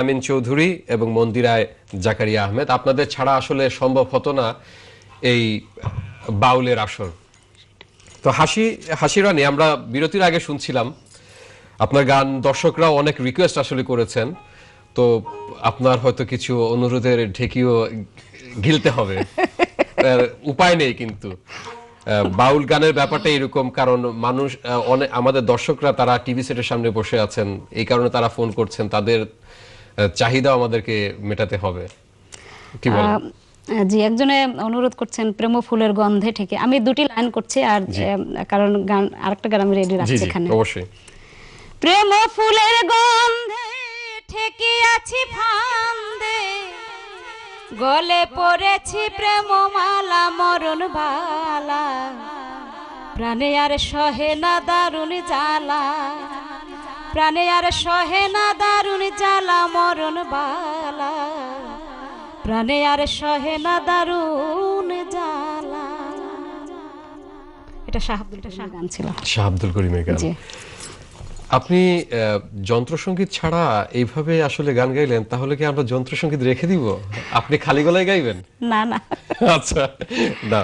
আমিন চৌধুরী এবং মন্দিরায় জাকারিয়া আহমেদ। আপনাদের ছাড়া আসলে সম্ভব হতো না এই বাউলের আসর। তো হাসি রানী, আমরা বিরতির আগে শুনছিলাম আপনার গান দর্শকরাও অনেক রিকোয়েস্ট আসলে করেছেন, তো আপনার হয়তো কিছু অনুরোধের ঢেকিও গিলতে হবে, উপায় নেই। কিন্তু বাউল গানের ব্যাপারটা এরকম, কারণ মানুষ অনেক আমাদের দর্শকরা তারা টিভি সেটের সামনে বসে আছেন, এই কারণে তারা ফোন করছেন, তাদের চাহিদা আমাদেরকে মেটাতে হবে। কি বলেন? জি, একজনে অনুরোধ করছেন প্রেম ফুলের গন্ধে থেকে। আমি দুটি লাইন করছি, আর কারণ গান আরেকটা গান আমি রেডি রাখছি এখানে। অবশ্যই। প্রেম ফুলের গন্ধে ঠেকে আছি ফান্দে, গলে পড়েছি প্রেম মালা মরণ বালা, প্রাণে আর সহে না দারুণ জ্বালা, প্রাণে আর সহে না দারুণ জ্বালা মরণ বালা, প্রাণে আর সহে না দারুণ জ্বালা। এটা শাহ আব্দুল গান ছিল, শাহ আব্দুল করিমের গান। আপনি যন্ত্রসঙ্গীত ছাড়া এইভাবে আসলে গান গাইলেন, তাহলে কি আমরা যন্ত্রসঙ্গীত রেখে দিব? আপনি খালি গলায় গাইবেন? না না, আচ্ছা, না।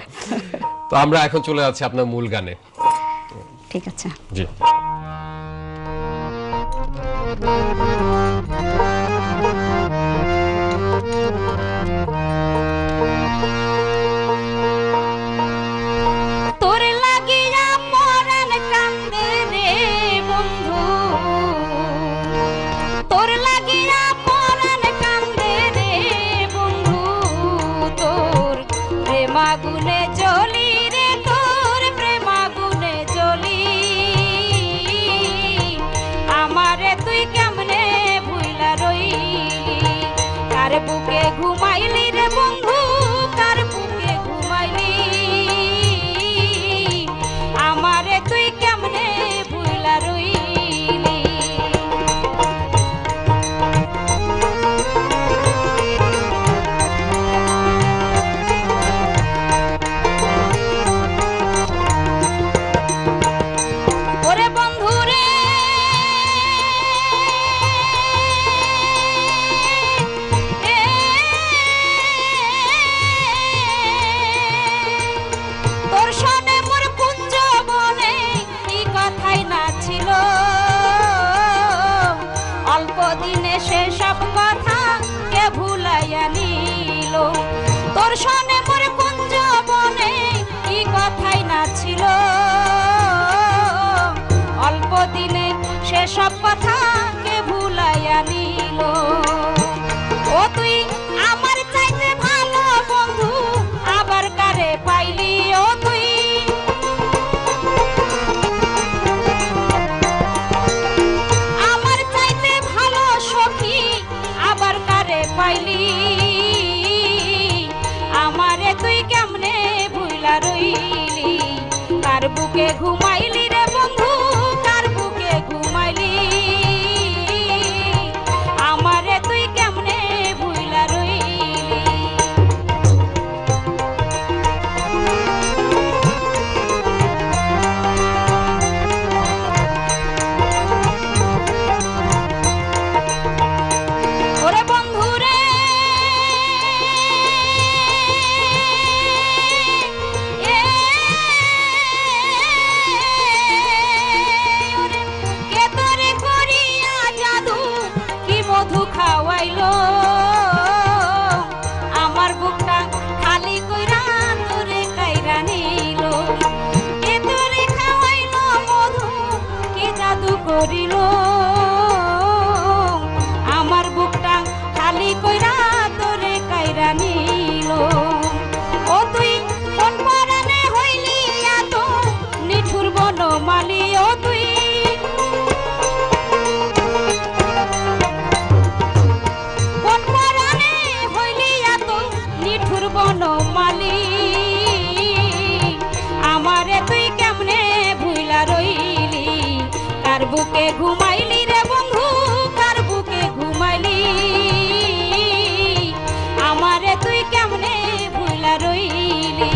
তো আমরা এখন চলে যাচ্ছি আপনার মূল গানে। ঠিক আছে। জি। প্রেমাগুনে জ্বলি রে, তোর প্রেমাগুনে জ্বলি, আমারে তুই কেমনে ভুইলা রইলি, কার বুকে ঘুমাইলি রে বন্ধু, কার বুকে ঘুমাইলি, আমারে তুই কেমনে ভুইলা রইলি। সেসব কথা কে ভুলাইয়া নিল, তোর সনে মোর কুঞ্জ বনে কি কথাই না ছিল, অল্প দিনে সেসব কথা কে ভুলাইয়া নিল। ও তুই আমার চাইতে ভালো বন্ধু আবার কারে পাইলি, ও তুই পাইলি, আমারে তুই কেমনে ভুইলা রইলি, কার বুকে ঘুমাইলি রে বন্ধু, কার বুকে ঘুমাইলি, আমারে তুই কেমনে ভুইলা রইলি। আমার বুকটা খালি কইরা তোরে কাইরা নিল, কে তোরে খাওয়াইলো মধু, কি জাদু করিল, আমার বুকটা খালি কইরা তোরে কাইরা নিল। ও তুই কোন পরাণে হইলি এত নিঠুর বনমালী, ও তুই বনমালী, আমারে তুই কেমনে ভুইলা রইলি, কার বুকে ঘুমাইলি রে বন্ধু, কার বুকে ঘুমাইলি, আমারে তুই কেমনে ভুইলা রইলি।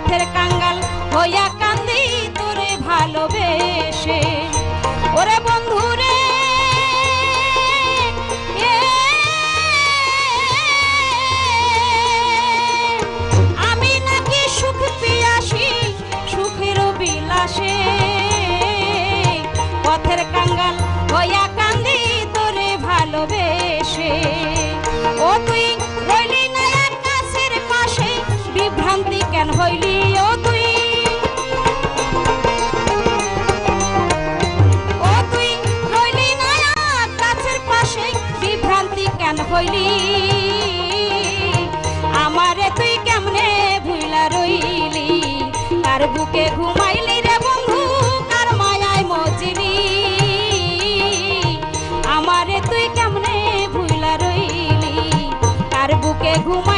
পথের কাঙ্গাল হইয়া কান্দি তোরে ভালোবেসে। ওরে বন্ধুরে আমি নাকি সুখ পিয়াসি সুখের বিলাসে, পথের কাঙ্গাল হইয়া কান্দি তোরে ভালোবেসে। ও তুই রইলি না আকাশের পাশে বিভ্রান্তি কেন হইলি, ও তুই রইলি না আকাশের পাশে বিভ্রান্তি কেন হইলি, আমারে তুই কেমনে ভুইলা রইলি, কার বুকে ঘুমাইলি রে বন্ধু কার মায়ায় মজিলি, আমারে তুই কেমনে ভুইলা রইলি, কার বুকে ঘুমাই